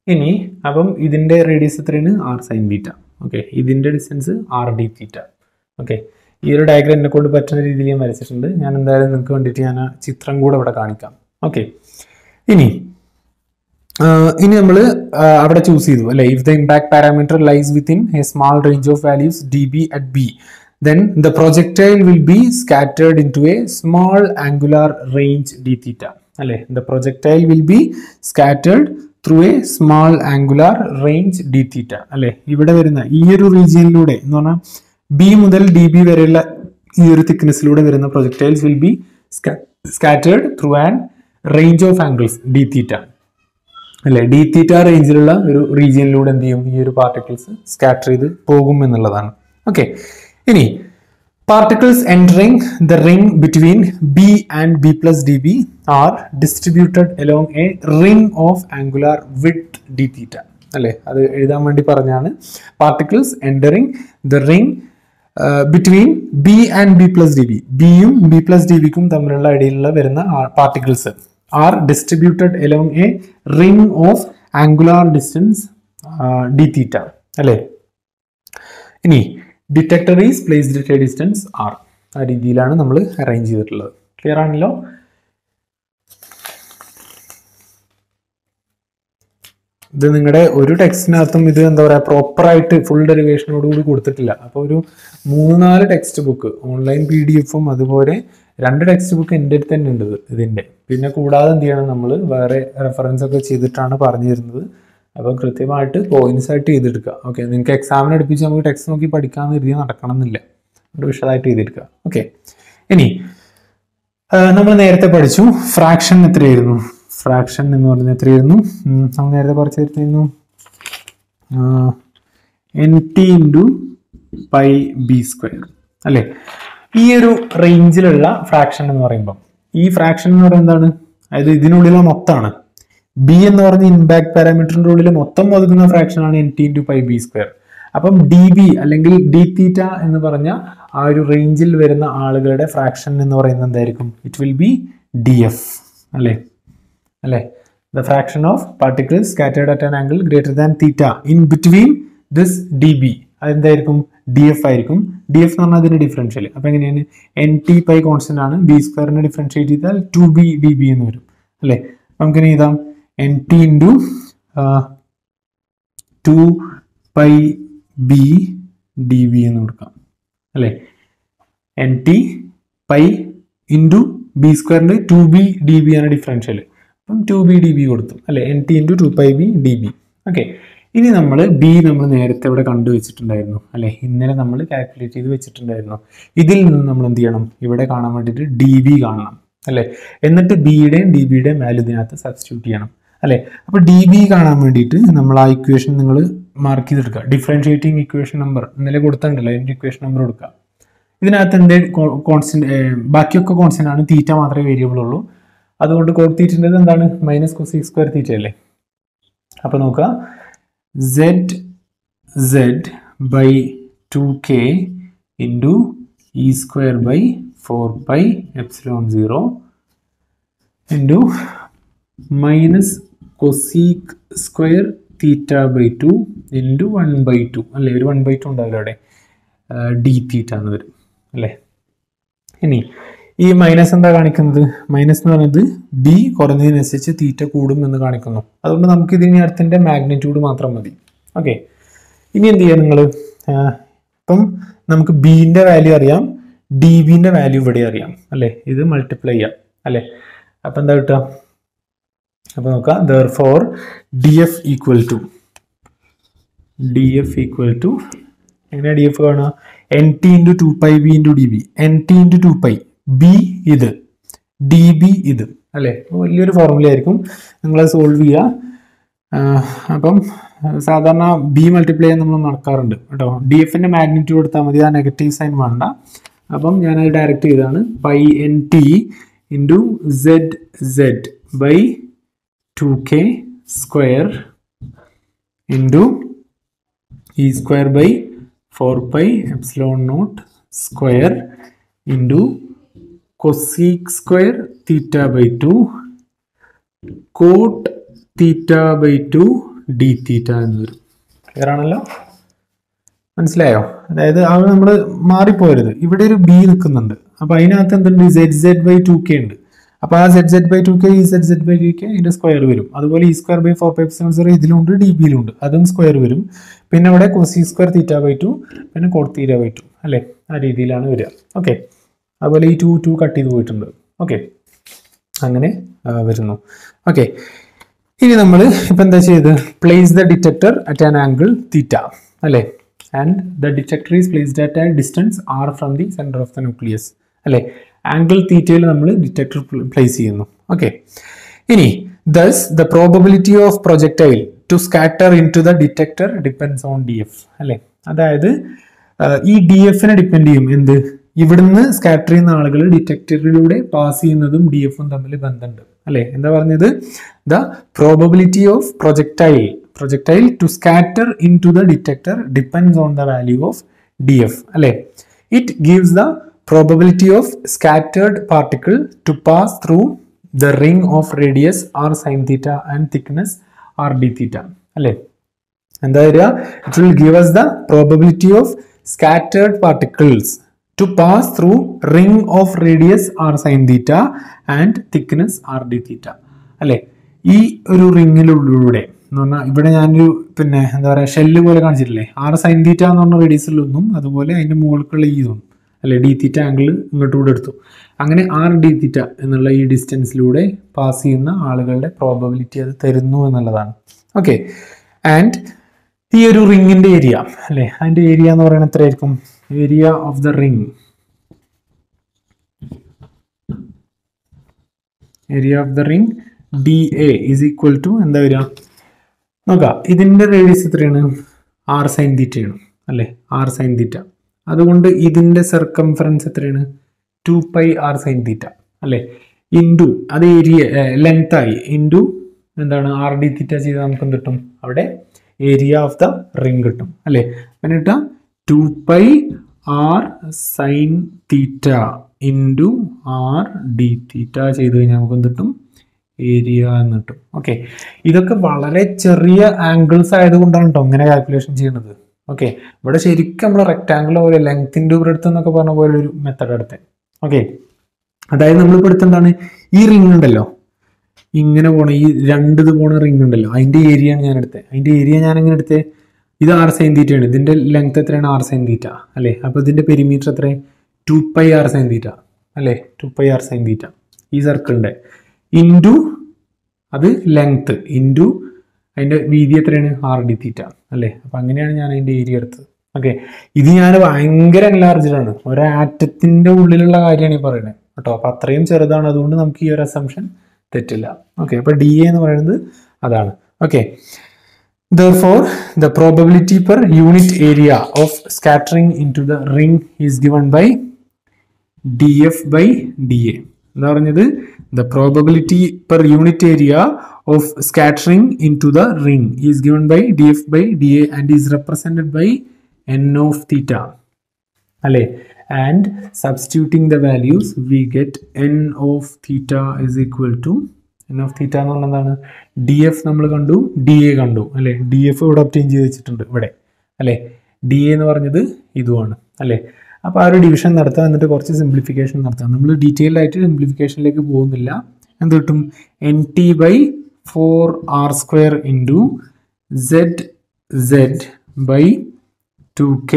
ഇനി അപ്പം ഇതിൻ്റെ റേഡിയസ് എത്രയാണ്? R sine theta. ഓക്കെ, ഇതിൻ്റെ distance r d theta. Okay, ഈ ഒരു ഡയഗ്രാം എന്നെ കൊണ്ട് പറ്റുന്ന രീതിയിൽ ഞാൻ വരച്ചിട്ടുണ്ട്. ഞാൻ എന്തായാലും നിങ്ങൾക്ക് വേണ്ടിയിട്ട് ഞാൻ ആ ചിത്രം കൂടെ ഇവിടെ കാണിക്കാം. ഓക്കെ, ഇനി നമ്മൾ അവിടെ ചൂസ് ചെയ്തു അല്ലെ? If the impact parameter lies within a small range of values d b at b, then the projectile will be scattered into a small angular range d theta. അല്ലെ? The projectile will be scattered through a small angular range d theta. അല്ലെ? ഇവിടെ വരുന്ന ഈ ഒരു റീജിയനിലൂടെ എന്ന് പറഞ്ഞാൽ B മുതൽ D B വരെയുള്ള ഈ ഒരു തിക്നെസ്സിലൂടെ വരുന്ന projectiles will be scattered through an range of angles d theta. അല്ലെ? ഡി തീറ്റ റേഞ്ചിലുള്ള ഒരു റീജിയനിലൂടെ എന്ത് ചെയ്യും? ഈ ഒരു പാർട്ടിക്കിൾസ് സ്കാറ്റർ ചെയ്ത് പോകും എന്നുള്ളതാണ്. ഓക്കെ, ഇനി particles entering the ring between b and b plus d b are distributed along a ring of angular width d theta. അല്ലെ? അത് എഴുതാൻ വേണ്ടി പറഞ്ഞാണ്. Particles entering the ring between b and b plus d b, ബിയും b plus d ബിക്കും തമ്മിലുള്ള ഇടയിലുള്ള വരുന്ന particles are distributed along a ring of angular distance d theta. അല്ലെ? ഇനി detector is placed at a distance r. ആ രീതിയിലാണ് നമ്മൾ അറേഞ്ച് ചെയ്തിട്ടുള്ളത്. ക്ലിയർ ആണല്ലോ? ഇത് നിങ്ങളുടെ ഒരു ടെക്സ്റ്റിനകത്തും ഇത് എന്താ പറയുക പ്രോപ്പറായിട്ട് ഫുൾ ഡെറിവേഷനോടുകൂടി കൊടുത്തിട്ടില്ല. അപ്പോൾ ഒരു 3-4 ടെക്സ്റ്റ് ബുക്ക് ഓൺലൈൻ PDF-ഉം അതുപോലെ 2 ടെക്സ്റ്റ് ബുക്ക് എൻ്റെ അടുത്ത് തന്നെ ഉണ്ട് ഇതിൻ്റെ. പിന്നെ കൂടാതെ എന്ത് ചെയ്യണം, നമ്മൾ വേറെ റെഫറൻസ് ഒക്കെ ചെയ്തിട്ടാണ് പറഞ്ഞു തരുന്നത്. അപ്പോൾ കൃത്യമായിട്ട് പോയിന്റ്സ് ആയിട്ട് ചെയ്തെടുക്കുക. ഓക്കെ, നിങ്ങൾക്ക് എക്സാമിന് അടുപ്പിച്ച് നമുക്ക് ടെക്സ്റ്റ് നോക്കി പഠിക്കാമെന്ന് കരുതി നടക്കണം എന്നില്ല. അതുകൊണ്ട് വിശദമായിട്ട് ചെയ്തെടുക്കുക. ഓക്കെ, ഇനി നമ്മൾ നേരത്തെ പഠിച്ചു ഫ്രാക്ഷൻ എത്രയായിരുന്നു? ഫ്രാക്ഷൻ എന്ന് പറഞ്ഞാൽ എത്രയായിരുന്നു? നമ്മൾ നേരത്തെ പഠിച്ചിരുന്നു NT × πb². അല്ലേ? ഈ ഒരു റേഞ്ചിലുള്ള ഫ്രാക്ഷൻ എന്ന് പറയുമ്പോൾ ഈ ഫ്രാക്ഷൻ എന്ന് പറയുന്നത് എന്താണ്? അതായത് ഇതിനുള്ളിലെ മൊത്തമാണ്. ബി എന്ന് പറഞ്ഞ ഇമ്പാക്ട് പാരാമീറ്ററിന്റെ ഉള്ളിൽ മൊത്തം ഒതുങ്ങുന്ന ഫ്രാക്ഷൻ ആണ് NT × πb². അപ്പം ഡി ബി അല്ലെങ്കിൽ ഡി തീറ്റ എന്ന് പറഞ്ഞ ആ ഒരു റേഞ്ചിൽ വരുന്ന ആളുകളുടെ ഫ്രാക്ഷൻ എന്ന് പറയുന്നത് എന്തായിരിക്കും? It will be DF. അല്ലേ? The fraction of particles scattered at an angle greater than theta in between this d b അതെന്തായിരിക്കും ഡി എഫ് ആയിരിക്കും. ഡി എഫ് എന്ന് പറഞ്ഞാൽ അതിന്റെ ഡിഫറൻഷ്യൽ. അപ്പൊ എങ്ങനെയാണ് എൻ ടി പൈ കോൺസ്റ്റന്റ് ആണ്, ബി സ്ക്വയറിനെ ഡിഫറൻഷിയേറ്റ് ചെയ്താൽ 2b db എന്ന് വരും അല്ലെ. നമുക്ക് എഴുതാം N t into 2πb db എന്ന് കൊടുക്കാം അല്ലെ. N t pi into B സ്ക്വയറിന്റെ 2b db ആണ് ഡിഫറൻഷ്യൽ. അപ്പം 2b db കൊടുത്തു അല്ലെ. N t into 2πb db. Okay, ഇനി നമ്മൾ ബി നമ്മൾ നേരത്തെ ഇവിടെ കണ്ടുവച്ചിട്ടുണ്ടായിരുന്നു അല്ലെ, ഇന്നലെ നമ്മൾ കാൽക്കുലേറ്റ് ചെയ്ത് വെച്ചിട്ടുണ്ടായിരുന്നു. ഇതിൽ നിന്ന് നമ്മൾ എന്ത് ചെയ്യണം, ഇവിടെ കാണാൻ വേണ്ടിയിട്ട് ഡി ബി കാണണം അല്ലെ. എന്നിട്ട് ബിയുടെയും ഡി ബിയുടെയും വാല്യൂ ഇതിനകത്ത് സബ്സ്റ്റിറ്റ്യൂട്ട് ചെയ്യണം അല്ലെ. അപ്പൊ ഡി ബി കാണാൻ വേണ്ടിയിട്ട് നമ്മൾ ആ ഇക്വേഷൻ നിങ്ങൾ മാർക്ക് ചെയ്തെടുക്കുക. ഡിഫറൻഷിയേറ്റിംഗ് ഇക്വേഷൻ നമ്പർ ഇന്നലെ കൊടുത്തിട്ടുണ്ടല്ലോ, അതിന്റെ ഇക്വേഷൻ നമ്പർ കൊടുക്കുക. ഇതിനകത്ത് എൻ്റെ കോൺസ്റ്റന്റ്, ബാക്കിയൊക്കെ കോൺസ്റ്റന്റ് ആണ്, തീറ്റ മാത്രമേ വേരിയബിൾ ഉള്ളൂ. അതുകൊണ്ട് കോട്ട് തീറ്റേണ്ടത് എന്താണ്, മൈനസ് കൊസീക് സ്ക്വയർ തീറ്റ അല്ലേ. അപ്പൊ നോക്കുക, z by 2k into e square by 4pi epsilon 0 into minus cosec square theta by 2 into 1/2 അല്ലേ. ഒരു 1/2 ഉണ്ടാവില്ല അവിടെ, ഡി തീറ്റ എന്ന് വരും അല്ലേ. ഇനി ഈ മൈനസ് എന്താ കാണിക്കുന്നത്, മൈനസ് എന്ന് പറയുന്നത് ബി കുറഞ്ഞതിനനുസരിച്ച് തീറ്റ കൂടും എന്ന് കാണിക്കുന്നു. അതുകൊണ്ട് നമുക്ക് ഇതിന് അടുത്തിന്റെ മാഗ്നിറ്റ്യൂഡ് മാത്രം മതി. ഓക്കെ, ഇനി എന്ത് ചെയ്യാം നിങ്ങൾ, ഇപ്പം നമുക്ക് ബിന്റെ വാല്യൂ അറിയാം, ഡി ബിന്റെ വാല്യൂ ഇവിടെ അറിയാം അല്ലെ. ഇത് മൾട്ടിപ്ലൈ ചെയ്യാം അല്ലെ. അപ്പൊ എന്താ കിട്ടുക, അപ്പൊ നോക്കാം, therefore df equal to എങ്ങനെയാ ഡി എഫ് കാണുക, n t into 2πb into d b. N t into 2π, b ഇത്, ഡി ബി ഇത് അല്ലെ. വലിയൊരു ഫോർമുല ആയിരിക്കും, നിങ്ങളത് സോൾവ് ചെയ്യുക. അപ്പം സാധാരണ ബി മൾട്ടിപ്ലൈ ചെയ്യാൻ നമ്മൾ നടക്കാറുണ്ട് കേട്ടോ. ഡി എഫിന്റെ മാഗ്നിറ്റ്യൂഡ് കൊടുത്താൽ മതി, ആ നെഗറ്റീവ് സൈൻ വേണ്ട. അപ്പം ഞാനത് ഡയറക്റ്റ് ചെയ്താണ്, pi n t into z by 2k square into e square by 4pi epsilon naught square into cosec square theta by 2 cot theta by 2 d theta എന്ന് വരും. ക്ലിയർ ആണല്ലോ, മനസ്സിലായോ? അതായത് അത് നമ്മൾ മാറിപ്പോരുത്, ഇവിടെ ഒരു ബി നിൽക്കുന്നുണ്ട്. അപ്പൊ അതിനകത്ത് എന്തുണ്ട്, z ബൈ 2k ഉണ്ട്. അപ്പൊ ആ z ബൈ 2k ഈ z ബൈ 2k ഇതിന്റെ സ്ക്വയർ വരും. അതുപോലെ ഈ സ്ക്വയർ ബൈ 4π epsilon 0 ഇതിലുണ്ട്, ഡി ബിയിലുണ്ട്, അതും സ്ക്വയർ വരും. പിന്നെ ഇവിടെ cosec സ്ക്വയർ തീറ്റ ബൈ 2, പിന്നെ cot തീറ്റ ബൈ 2 അല്ലെ. ആ രീതിയിലാണ് വരിക. ഓക്കെ, അതുപോലെ ഈ 2 കട്ട് ചെയ്ത് പോയിട്ടുണ്ട്. ഓക്കെ, അങ്ങനെ വരുന്നു. ഓക്കെ, ഇനി നമ്മൾ ഇപ്പൊ എന്താ ചെയ്ത്, place the detector at an angle theta അല്ലെ. And the detector is placed at a distance r from the centre of the nucleus അല്ലെ. ആംഗിൾ തീറ്റയിൽ നമ്മൾ ഡിറ്റക്ടർ പ്ലേസ് ചെയ്യുന്നു. ഓക്കെ, ഇനി thus the probability of projectile to scatter into the detector depends on df അല്ലെ. അതായത് ഈ D എഫിനെ depend ചെയ്യും എന്ത്, ഇവിടുന്ന് സ്കാറ്റർ ചെയ്യുന്ന ആളുകൾ ഡിറ്റക്ടറിലൂടെ പാസ് ചെയ്യുന്നതും ഡി എഫും തമ്മിൽ ബന്ധമുണ്ട് അല്ലെ. എന്താ പറഞ്ഞത്, the probability of projectile to scatter into the detector depends on the value of d f അല്ലെ. It gives the probability of scattered particle to pass through the ring of radius r sin theta and thickness r d theta അല്ലേ. എന്താ വരിക, it will give us the probability of scattered particles to pass through ring of radius r sin theta and thickness r d theta അല്ലേ. ഈ ഒരു റിങ്ങിലൂടെ എന്ന് പറഞ്ഞാൽ ഇവിടെ ഞാനൊരു പിന്നെ എന്താ പറയുക ഷെല്ല് പോലെ കാണിച്ചിട്ടില്ലേ, r sin theta എന്ന് പറഞ്ഞ റേഡിയസിലൊന്നും, അതുപോലെ അതിന്റെ മുകൾക്കുള്ള ഈ ഇതൊന്നും അല്ലെ, ഡി തീറ്റ ആംഗിൾ ഇങ്ങോട്ടുകൂടെ എടുത്തു. അങ്ങനെ ആർ ഡി തീറ്റ എന്നുള്ള ഈ ഡിസ്റ്റൻസിലൂടെ പാസ് ചെയ്യുന്ന ആളുകളുടെ പ്രോബബിലിറ്റി അത് തരുന്നു എന്നുള്ളതാണ്. ഓക്കെ, ആൻഡ് ഈ ഒരു റിങ്ങിന്റെ ഏരിയ അല്ലെ, അതിന്റെ ഏരിയ എന്ന് പറയുന്നത് എത്രയായിരിക്കും, area of the ring, area of the ring d a is equal to എന്താ വരിക നോക്കാം. ഇതിന്റെ റേഡിയസ് എത്രയാണ്, ആർ സൈൻ തീറ്റയാണ് അല്ലെ, ആർ സൈൻ തീറ്റ. അതുകൊണ്ട് ഇതിന്റെ സർക്കംഫറൻസ് എത്രയാണ്, 2π r sin തീറ്റ അല്ലെ, ഇൻറ്റു അത് ഏരിയ ലെങ്ത് ആയി, ഇൻറ്റു എന്താണ് ആർ ഡി തീറ്റ ചെയ്താൽ നമുക്ക് എന്ത് കിട്ടും, അവിടെ ഏരിയ ഓഫ് ദ റിംഗ് കിട്ടും അല്ലെ. പിന്നെ കിട്ടാം 2π r sin theta into r d theta ചെയ്ത് കഴിഞ്ഞാൽ നമുക്ക് എന്ത് കിട്ടും, ഏരിയ എന്ന് കിട്ടും. ഓക്കെ, ഇതൊക്കെ വളരെ ചെറിയ ആംഗിൾസ് ആയതുകൊണ്ടാണ് കേട്ടോ ഇങ്ങനെ കാൽക്കുലേഷൻ ചെയ്യുന്നത്. ഓക്കെ, ഇവിടെ ശരിക്കും നമ്മൾ റെക്ടാങ്കിൾ പോലെ ലെങ്ത് ഇൻറ്റു ബ്രെഡ്ത്ത് എന്നൊക്കെ പറഞ്ഞ പോലെ ഒരു മെത്തഡ് എടുത്തത്. ഓക്കെ, അതായത് നമ്മളിപ്പോൾ എടുത്ത് എന്താണ്, ഈ റിംഗ് ഉണ്ടല്ലോ, ഇങ്ങനെ പോണ ഈ രണ്ട് ഇത് പോണ റിംഗ് ഉണ്ടല്ലോ, അതിൻ്റെ ഏരിയയാണ് ഞാൻ എടുത്തത്. അതിൻ്റെ ഏരിയ ഞാൻ എങ്ങനെ എടുത്തത്, ഇത് r sin θ ആണ്, ഇതിൻ്റെ ലെങ്ത് എത്രയാണ് r sin θ അല്ലേ. അപ്പോൾ ഇതിൻ്റെ പെരിമീറ്റർ എത്രയാണ് 2π r sin θ അല്ലേ, 2π r sin θ ഈ സർക്കിളിൻ്റെ ഇൻറ്റു അത് ലെങ്ത് ഇൻറ്റു അതിൻ്റെ വീതി എത്രയാണ് r d θ അല്ലേ. അപ്പം അങ്ങനെയാണ് ഞാൻ അതിൻ്റെ ഏരിയ എടുത്തത്. ഓക്കെ, ഇത് ഞാൻ ഭയങ്കര എൻലാർജ്ഡാണ്, ഒരാറ്റത്തിൻ്റെ ഉള്ളിലുള്ള കാര്യമാണ് ഈ പറയുന്നത് കേട്ടോ. അപ്പം അത്രയും ചെറുതാണ്, അതുകൊണ്ട് നമുക്ക് ഈ ഒരു അസംഷൻ തെറ്റില്ല. ഓക്കെ, അപ്പോൾ ഡി എ എന്ന് പറയുന്നത് അതാണ്. Okay, therefore the probability per unit area of scattering into the ring is given by df by da. എന്താ പറഞ്ഞത്, the probability per unit area of scattering into the ring is given by df by da and is represented by n of theta അല്ലേ. and substituting the values we get n of theta is equal to n of theta എന്ന് പറഞ്ഞാൽ എന്താണ്, D F നമ്മൾ കണ്ടു, D A കണ്ടു അല്ലേ. D F ഇവിടെ obtain ചെയ്ത് വെച്ചിട്ടുണ്ട് ഇവിടെ അല്ലേ. ഡി എ എന്ന് പറഞ്ഞത് ഇതുമാണ് അല്ലേ. അപ്പോൾ ആ ഒരു ഡിവിഷൻ നടത്താം, എന്നിട്ട് കുറച്ച് സിംപ്ലിഫിക്കേഷൻ നടത്താം. നമ്മൾ ഡീറ്റെയിൽഡ് ആയിട്ട് സിംപ്ലിഫിക്കേഷനിലേക്ക് പോകുന്നില്ല. എന്ത് കിട്ടും, n t by 4r² into z by 2k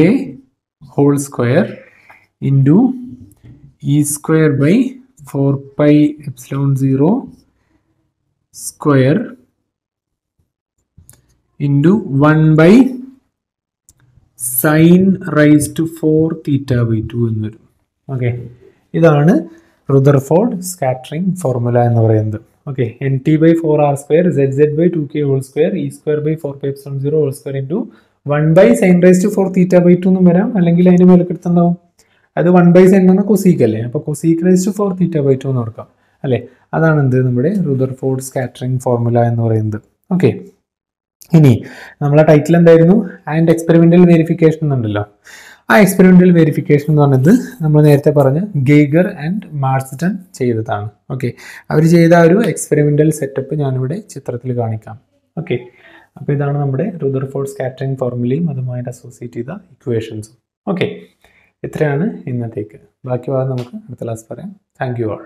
whole square into e² by 4πε0 square into 1 by sine raise to 4θ/2 എന്ന് വരും. ഓക്കെ, ഇതാണ് റുദർഫോർഡ് സ്കാറ്ററിംഗ് ഫോർമുല എന്ന് പറയുന്നത്. Okay, n t by 4r² z by 2k whole square e² by 4πε0 whole square into 1 by sine raise to 4θ/2 എന്നും വരാം, അല്ലെങ്കിൽ അതിന് മേലക്കെടുത്തുണ്ടാവും. അത് 1 ബൈ സൈൻ എന്ന് പറഞ്ഞാൽ കൊസീക്ക് അല്ലേ, അപ്പോൾ കൊസീക്ക് റൈസ് ടു 4θ/2 എന്ന് കൊടുക്കാം അല്ലേ. അതാണ് എന്ത് നമ്മുടെ റുദർഫോർഡ് സ്കാറ്ററിംഗ് ഫോർമുല എന്ന് പറയുന്നത്. ഓക്കെ, ഇനി നമ്മളെ ടൈറ്റിൽ എന്തായിരുന്നു, ആൻഡ് എക്സ്പെരിമെന്റൽ വെരിഫിക്കേഷൻ എന്നുണ്ടല്ലോ. ആ എക്സ്പെരിമെന്റൽ വെരിഫിക്കേഷൻ എന്ന് പറഞ്ഞത് നമ്മൾ നേരത്തെ പറഞ്ഞ ഗേഗർ ആൻഡ് മാർസ്ഡൺ ചെയ്തതാണ്. ഓക്കെ, അവർ ചെയ്ത ആ ഒരു എക്സ്പെരിമെന്റൽ സെറ്റപ്പ് ഞാനിവിടെ ചിത്രത്തിൽ കാണിക്കാം. ഓക്കെ, അപ്പോൾ ഇതാണ് നമ്മുടെ റുദർഫോർഡ് സ്കാറ്ററിംഗ് ഫോർമുലയും അതുമായിട്ട് അസോസിയേറ്റ് ചെയ്ത ഇക്വേഷൻസും. ഓക്കെ, ഇത്രയാണ് ഇന്നത്തേക്ക്. ബാക്കി ഭാഗം നമുക്ക് അടുത്ത ക്ലാസ് പറയാം. Thank you all.